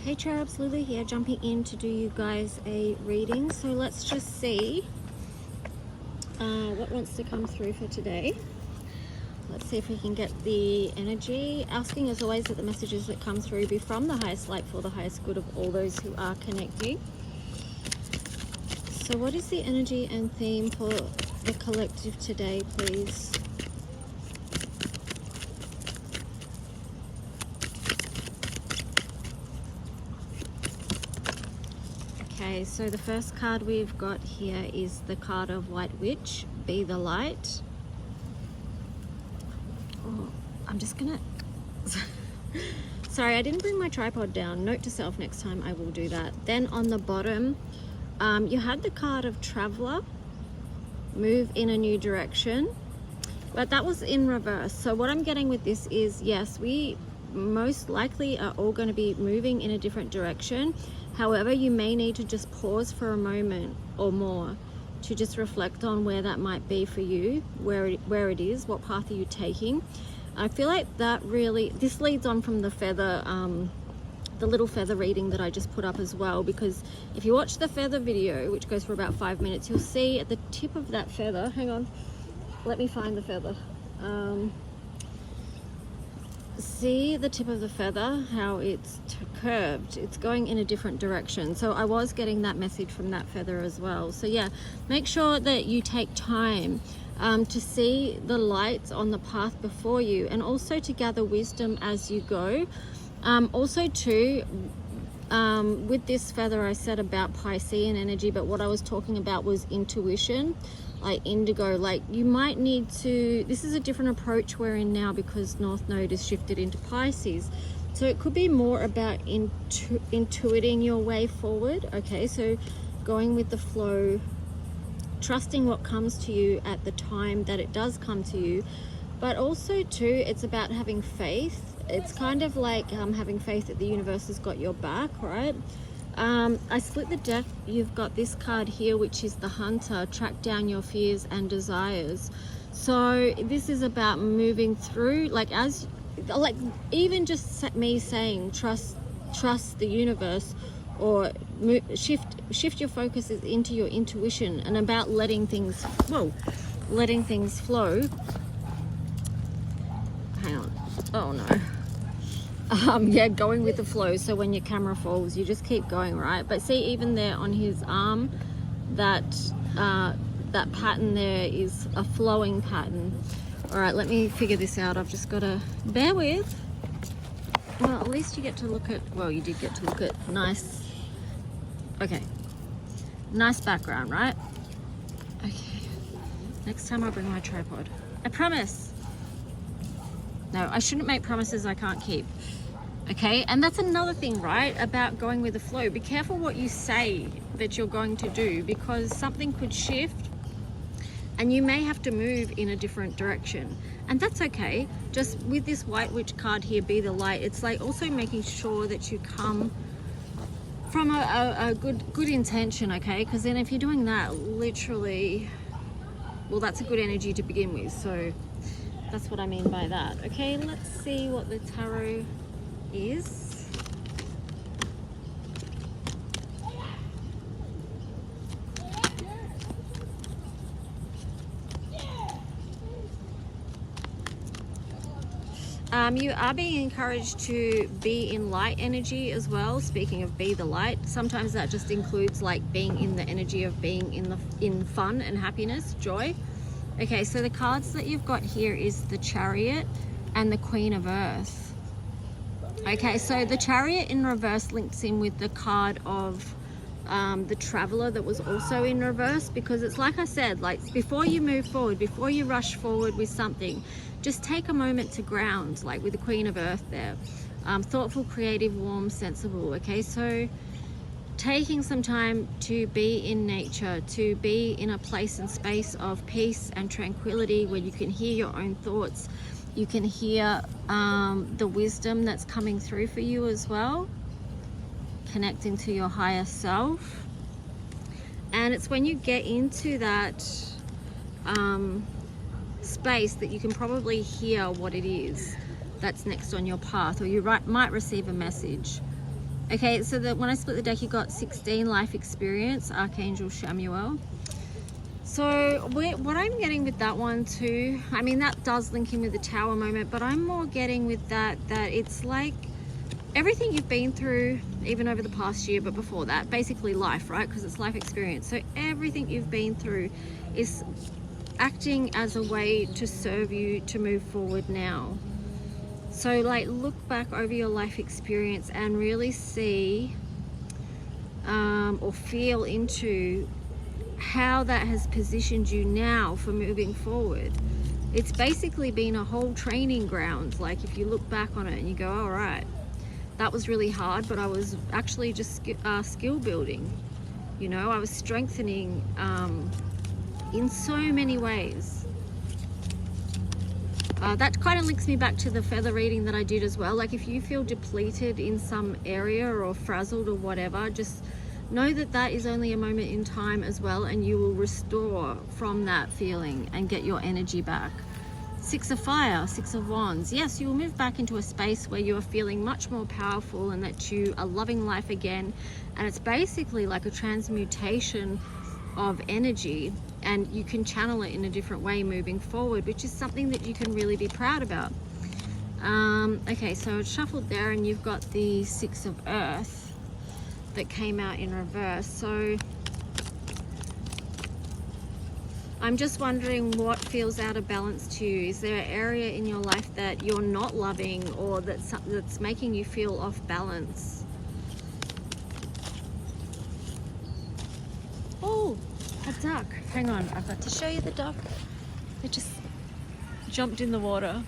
Hey Cherubs, Lulu here, jumping in to do you guys a reading. So let's just see what wants to come through for today. Let's see if we can get the energy. Asking as always that the messages that come through be from the highest light for the highest good of all those who are connecting. So what is the energy and theme for the collective today, please? Okay, so the first card we've got here is the card of White Witch, Be the Light. Oh, I'm just gonna... Sorry, I didn't bring my tripod down. Note to self, next time I will do that. Then on the bottom, you had the card of Traveler, Move in a New Direction, but that was in reverse. So what I'm getting with this is, yes, we most likely are all going to be moving in a different direction. However, you may need to just pause for a moment or more to just reflect on where that might be for you, where it is, what path are you taking. I feel like that really, this leads on from the feather, the little feather reading that I just put up as well, because if you watch the feather video, which goes for about 5 minutes, you'll see at the tip of that feather, hang on, let me find the feather. See the tip of the feather, how it's curved, it's going in a different direction. So I was getting that message from that feather as well. So yeah, make sure that you take time to see the lights on the path before you, and also to gather wisdom as you go. Also too, with this feather I said about Piscean energy, but what I was talking about was intuition, like indigo. Like you might need to, this is a different approach we're in now because North Node is shifted into Pisces, so it could be more about intuiting your way forward. Okay, so going with the flow, trusting what comes to you at the time that it does come to you. But also too, it's about having faith. It's kind of like having faith that the universe has got your back, right? I split the deck. You've got this card here, which is the Hunter. Track down your fears and desires. So this is about moving through, like even just me saying trust the universe, or shift your focus into your intuition, and about letting things flow. Hang on. Oh no. Yeah, going with the flow. So when your camera falls, you just keep going, right? But see, even there on his arm, that pattern there is a flowing pattern. All right, let me figure this out. I've just got to bear with. Well, at least you get to look at, well, you did get to look at nice, okay, nice background, right? Okay, next time I'll bring my tripod. I promise. No, I shouldn't make promises I can't keep. Okay, and that's another thing, right, about going with the flow. Be careful what you say that you're going to do, because something could shift and you may have to move in a different direction, and that's okay. Just with this White Witch card here, Be the Light, it's like also making sure that you come from a good intention, okay? Because then if you're doing that, literally, well, that's a good energy to begin with. So that's what I mean by that. Okay, let's see what the tarot is. You are being encouraged to be in light energy as well. Speaking of Be the Light, sometimes that just includes like being in the energy of being in fun and happiness, joy. Okay, so the cards that you've got here is the Chariot and the Queen of Earth. Okay, so the Chariot in reverse links in with the card of the Traveler that was also in reverse, because it's like I said, like before you move forward, before you rush forward with something, just take a moment to ground, like with the Queen of Earth there. Thoughtful, creative, warm, sensible. Okay, so taking some time to be in nature, to be in a place and space of peace and tranquility where you can hear your own thoughts, you can hear the wisdom that's coming through for you as well, connecting to your higher self. And it's when you get into that space that you can probably hear what it is that's next on your path, or you might receive a message. Okay, so when I split the deck, you got 16 life experience, Archangel Shamuel. So what I'm getting with that one too, I mean, that does link in with the Tower moment, but I'm more getting with that it's like everything you've been through, even over the past year, but before that, basically life, right? Because it's life experience. So everything you've been through is acting as a way to serve you to move forward now. So like, look back over your life experience and really see or feel into how that has positioned you now for moving forward. It's basically been a whole training ground. Like, if you look back on it and you go, all right, that was really hard, but I was actually just skill building. You know, I was strengthening in so many ways. That kind of links me back to the feather reading that I did as well. Like, if you feel depleted in some area or frazzled or whatever, just know that that is only a moment in time as well, and you will restore from that feeling and get your energy back. Six of Fire, Six of Wands. Yes, you will move back into a space where you are feeling much more powerful and that you are loving life again. And it's basically like a transmutation of energy, and you can channel it in a different way moving forward, which is something that you can really be proud about. Okay, so it's shuffled there, and you've got the Six of Earth that came out in reverse. So I'm just wondering what feels out of balance to you. Is there an area in your life that you're not loving, or that's making you feel off balance? Oh, a duck. Hang on, I've got to show you the duck. It just jumped in the water.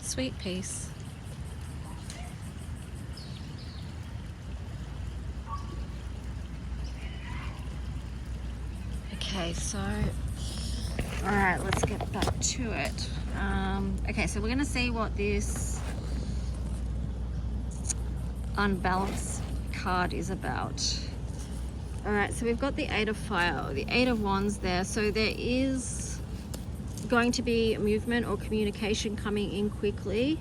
Sweet piece. Okay, so all right, let's get back to it. Okay, so we're gonna see what this unbalanced card is about. All right, so we've got the Eight of Fire, the Eight of Wands there. So there is going to be movement or communication coming in quickly,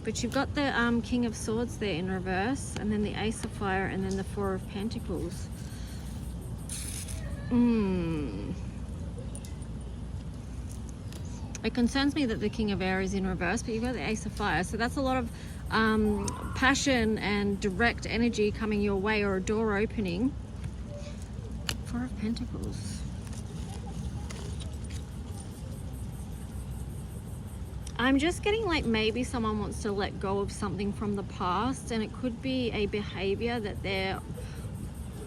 but you've got the King of Swords there in reverse, and then the Ace of Fire, and then the Four of Pentacles. It concerns me that the King of Air is in reverse, but you've got the Ace of Fire, so that's a lot of passion and direct energy coming your way, or a door opening. Four of Pentacles. I'm just getting like maybe someone wants to let go of something from the past, and it could be a behavior that they're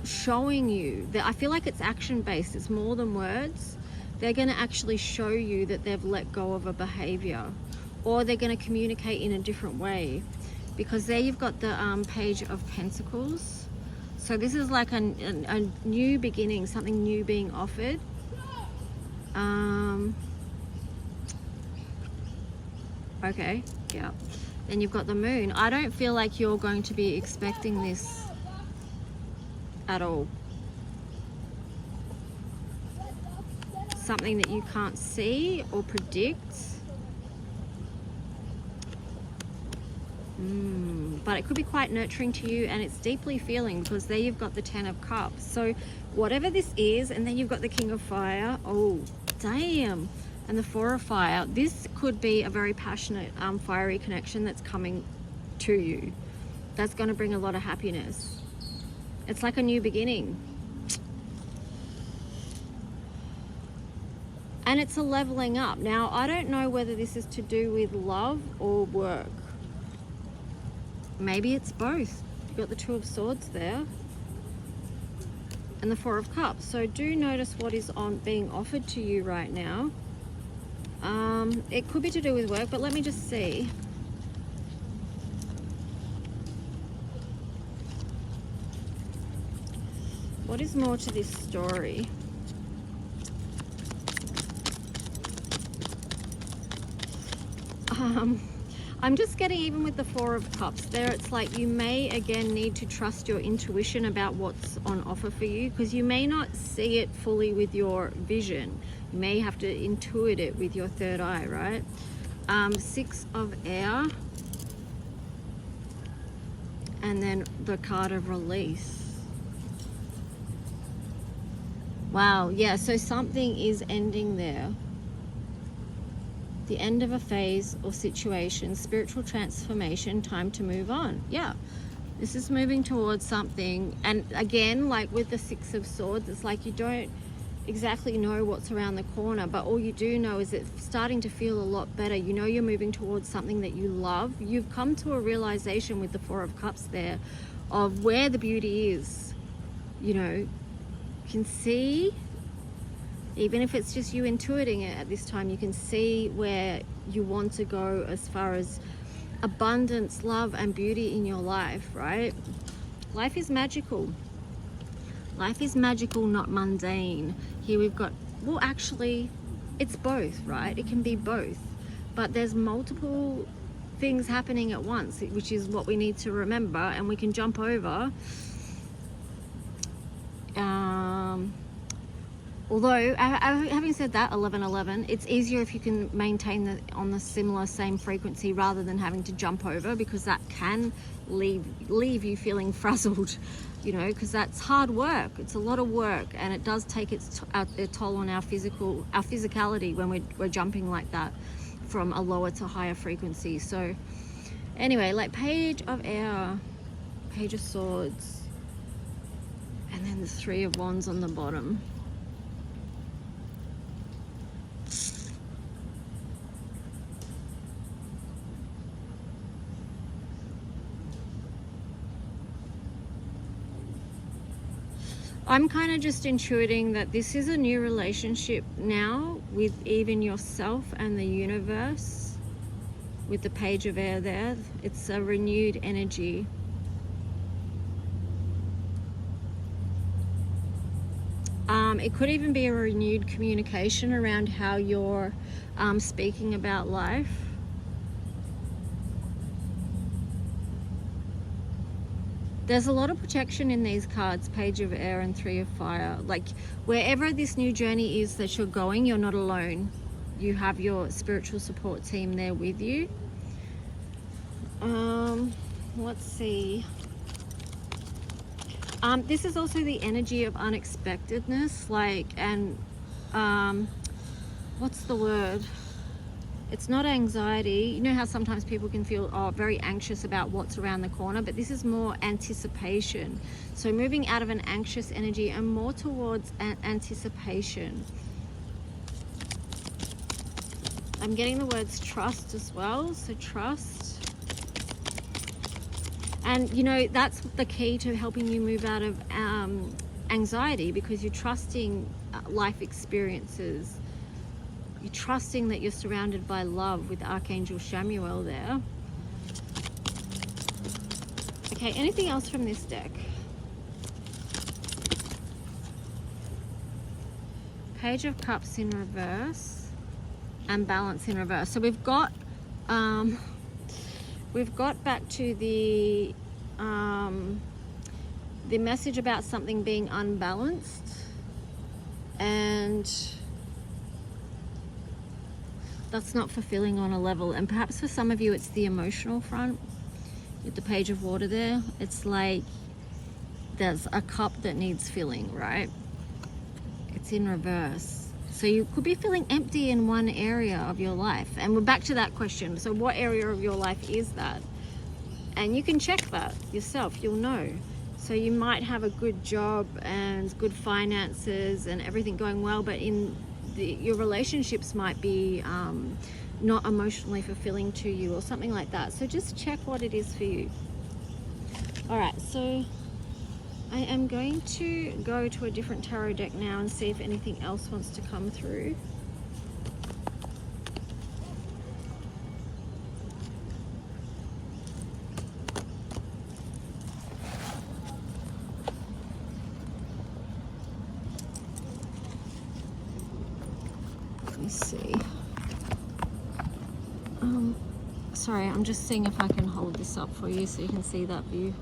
showing you. That I feel like it's action based, it's more than words. They're going to actually show you that they've let go of a behavior, or they're going to communicate in a different way, because there you've got the Page of Pentacles. So this is like a new beginning, something new being offered. Okay, yeah. Then you've got the Moon. I don't feel like you're going to be expecting this at all. Something that you can't see or predict. But it could be quite nurturing to you, and it's deeply feeling, because there you've got the Ten of Cups. So whatever this is, and then you've got the King of Fire. Oh, damn. And the Four of Fire. This could be a very passionate, fiery connection that's coming to you. That's going to bring a lot of happiness. It's like a new beginning. And it's a leveling up. Now, I don't know whether this is to do with love or work. Maybe it's both. You've got the Two of Swords there, and the Four of Cups. So do notice what is being offered to you right now. It could be to do with work, but let me just see. What is more to this story? I'm just getting, even with the Four of Cups there, it's like you may again need to trust your intuition about what's on offer for you, because you may not see it fully with your vision. You may have to intuit it with your third eye, right? Six of Air, and then the card of Release. Wow, yeah, so something is ending there. The end of a phase or situation, spiritual transformation, time to move on. Yeah, this is moving towards something. And again, like with the Six of Swords, it's like you don't exactly know what's around the corner, but all you do know is it's starting to feel a lot better. You know you're moving towards something that you love. You've come to a realization with the Four of Cups there of where the beauty is. You know, you can see, even if it's just you intuiting it at this time, you can see where you want to go as far as abundance, love, and beauty in your life, right? Life is magical. Life is magical, not mundane. Here we've got, well, actually, it's both, right? It can be both. But there's multiple things happening at once, which is what we need to remember, and we can jump over. Although, having said that, 1111, it's easier if you can maintain on the similar same frequency rather than having to jump over, because that can leave you feeling frazzled, you know, because that's hard work. It's a lot of work, and it does take a toll on our physicality when we're jumping like that from a lower to higher frequency. So anyway, like Page of Air, Page of Swords, and then the Three of Wands on the bottom. I'm kind of just intuiting that this is a new relationship now with even yourself and the universe. With the Page of Air there, it's a renewed energy. It could even be a renewed communication around how you're speaking about life. There's a lot of protection in these cards, Page of Air and Three of Fire. Like, wherever this new journey is that you're going, you're not alone. You have your spiritual support team there with you. Let's see. This is also the energy of unexpectedness, like, and what's the word? It's not anxiety. You know how sometimes people can feel very anxious about what's around the corner, but this is more anticipation. So moving out of an anxious energy and more towards anticipation. I'm getting the words trust as well, so trust. And you know, that's the key to helping you move out of anxiety, because you're trusting life experiences. You're trusting that you're surrounded by love with Archangel Chamuel there. Okay, anything else from this deck? Page of Cups in reverse and Balance in reverse. So we've got back to the message about something being unbalanced, and that's not fulfilling on a level. And perhaps for some of you it's the emotional front with the Page of Water there. It's like there's a cup that needs filling, right? It's in reverse. So you could be feeling empty in one area of your life, and we're back to that question. So what area of your life is that? And you can check that yourself, you'll know. So you might have a good job and good finances and everything going well, but your relationships might be not emotionally fulfilling to you or something like that. So just check what it is for you. All right, so I am going to go to a different tarot deck now and see if anything else wants to come through. See. Sorry, I'm just seeing if I can hold this up for you so you can see that view.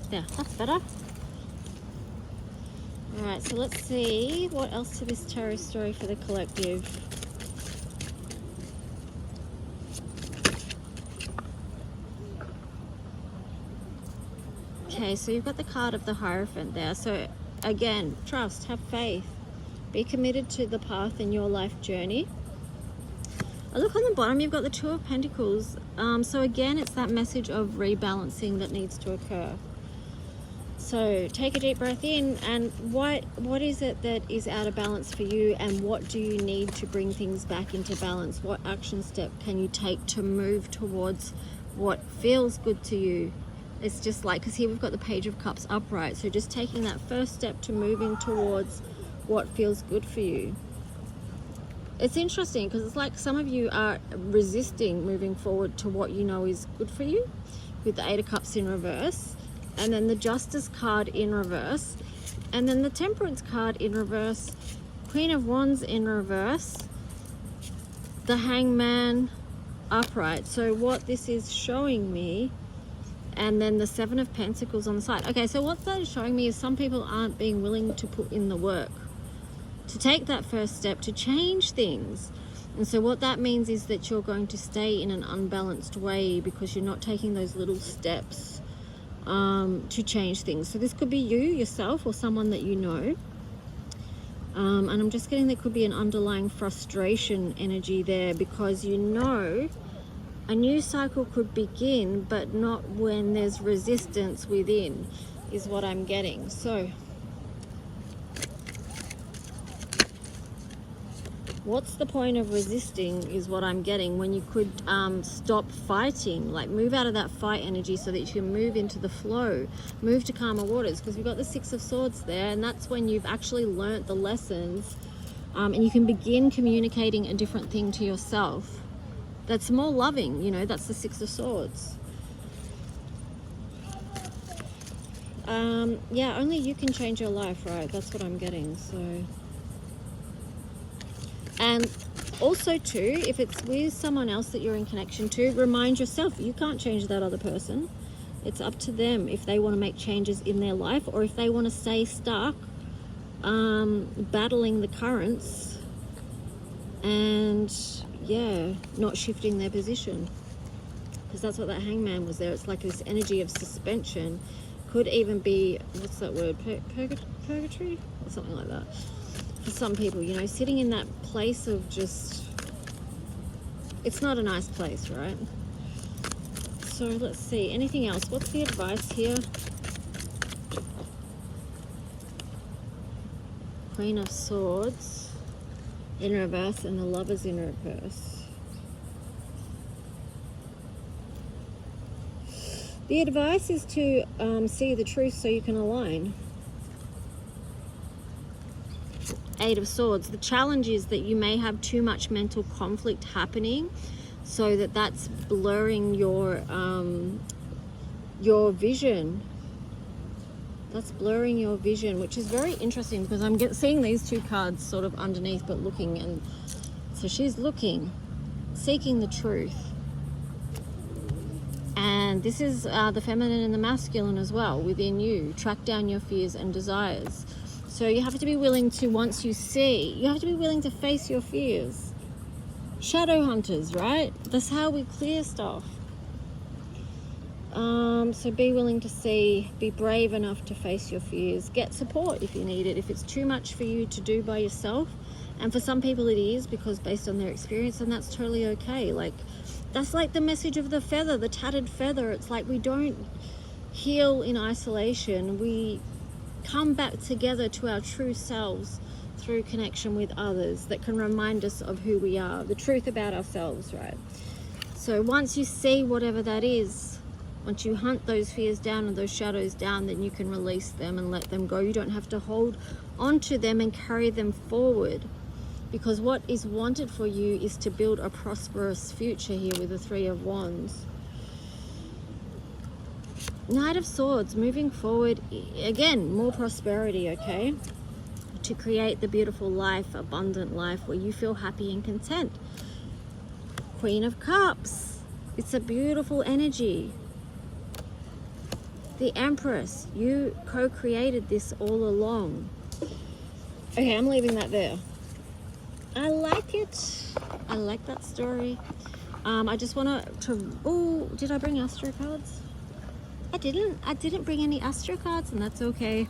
There, that's better. All right, so let's see what else to this tarot story for the collective. Okay, so you've got the card of the Hierophant there. So again, trust, have faith, be committed to the path in your life journey. I look on the bottom, you've got the Two of Pentacles. So again, it's that message of rebalancing that needs to occur. So take a deep breath in, and what is it that is out of balance for you, and what do you need to bring things back into balance? What action step can you take to move towards what feels good to you? It's just like, because here we've got the Page of Cups upright, so just taking that first step to moving towards what feels good for you. It's interesting because it's like some of you are resisting moving forward to what you know is good for you, with the Eight of Cups in reverse, and then the Justice card in reverse, and then the Temperance card in reverse, Queen of Wands in reverse, the Hangman upright. So what this is showing me, and then the Seven of Pentacles on the side. Okay, so what that is showing me is some people aren't being willing to put in the work, to take that first step, to change things. And so what that means is that you're going to stay in an unbalanced way because you're not taking those little steps to change things. So this could be you, yourself, or someone that you know. And I'm just getting there could be an underlying frustration energy there, because you know a new cycle could begin, but not when there's resistance within, is what I'm getting. So what's the point of resisting is what I'm getting, when you could stop fighting, like move out of that fight energy so that you can move into the flow, move to calmer waters, because we've got the Six of Swords there, and that's when you've actually learnt the lessons, and you can begin communicating a different thing to yourself that's more loving. You know, that's the Six of Swords. Yeah, only you can change your life, right? That's what I'm getting. So, and also too, if it's with someone else that you're in connection to, remind yourself you can't change that other person. It's up to them if they want to make changes in their life, or if they want to stay stuck battling the currents and yeah, not shifting their position, because that's what that Hangman was there. It's like this energy of suspension. Could even be, what's that word, purgatory or something like that for some people, you know, sitting in that place of just, it's not a nice place, right? So let's see, anything else? What's the advice here? Queen of Swords in reverse and the Lovers in reverse. The advice is to see the truth so you can align. Eight of Swords. The challenge is that you may have too much mental conflict happening, so that's blurring your vision. That's blurring your vision, which is very interesting, because I'm seeing these two cards sort of underneath but looking, and so she's looking, seeking the truth. And this is the feminine and the masculine as well within you. Track down your fears and desires. So you have to be willing to, once you see, you have to be willing to face your fears. Shadow hunters, right? That's how we clear stuff. So be willing to see, be brave enough to face your fears. Get support if you need it, if it's too much for you to do by yourself. And for some people it is, because based on their experience, and that's totally okay. Like, that's like the message of the feather, the tattered feather. It's like we don't heal in isolation. We come back together to our true selves through connection with others that can remind us of who we are, the truth about ourselves, right? So once you see whatever that is, once you hunt those fears down and those shadows down, then you can release them and let them go. You don't have to hold onto them and carry them forward, because what is wanted for you is to build a prosperous future here with the Three of Wands. Knight of Swords, moving forward, again, more prosperity, okay? To create the beautiful life, abundant life where you feel happy and content. Queen of Cups, it's a beautiful energy. The Empress, you co-created this all along. Okay, I'm leaving that there. I like it. I like that story. I just want to... Oh, did I bring Astro cards? I didn't bring any Astro cards, and that's okay.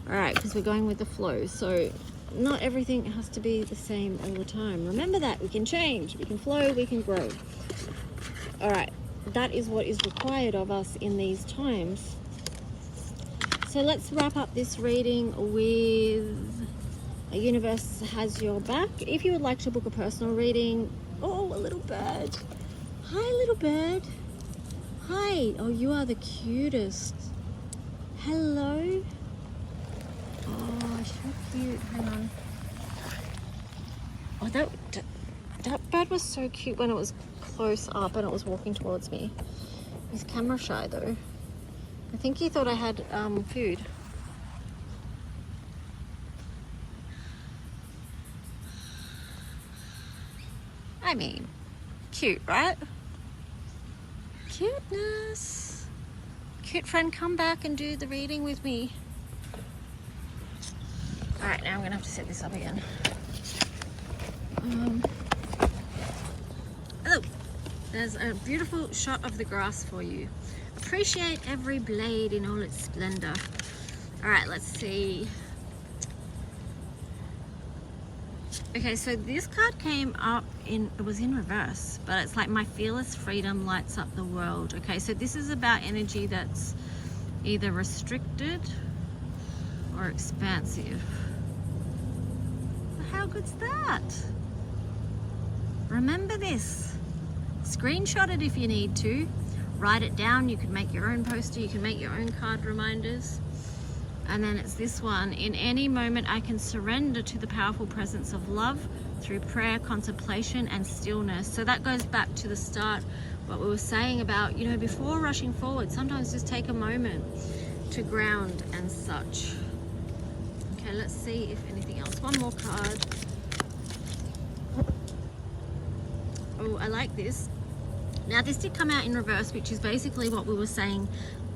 All right, because we're going with the flow. So not everything has to be the same all the time. Remember that. We can change. We can flow. We can grow. All right. That is what is required of us in these times. So let's wrap up this reading with a universe has your back. If you would like to book a personal reading... Oh, a little bird. Hi, little bird. Hi. Oh, you are the cutest. Hello. Oh, so cute. Hang on. Oh, that bird was so cute when it was close up and it was walking towards me. He's camera shy though. I think he thought I had food. I mean, cute, right? Cuteness. Cute friend, come back and do the reading with me. All right, now I'm gonna have to set this up again. Oh, there's a beautiful shot of the grass for you. Appreciate every blade in all its splendor. All right, let's see. Okay, so this card came up it was in reverse, but it's like my fearless freedom lights up the world. Okay, so this is about energy that's either restricted or expansive. How good's that? Remember this. Screenshot it if you need to. Write it down. You can make your own poster. You can make your own card reminders. And then it's this one. In any moment, I can surrender to the powerful presence of love through prayer, contemplation, and stillness. So that goes back to the start, what we were saying about, you know, before rushing forward, sometimes just take a moment to ground and such. Okay, let's see if anything else. One more card. Oh, I like this. Now, this did come out in reverse, which is basically what we were saying.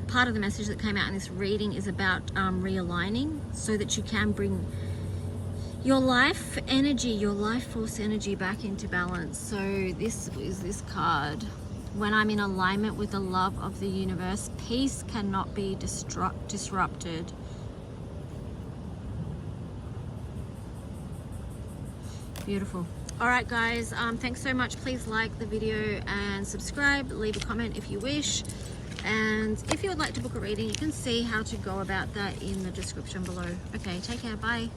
Part of the message that came out in this reading is about realigning so that you can bring your life energy, your life force energy back into balance. So this is this card. When I'm in alignment with the love of the universe, peace cannot be disrupted. Beautiful. All right, guys, thanks so much. Please like the video and subscribe. Leave a comment if you wish. And if you would like to book a reading, you can see how to go about that in the description below. Okay, take care. Bye.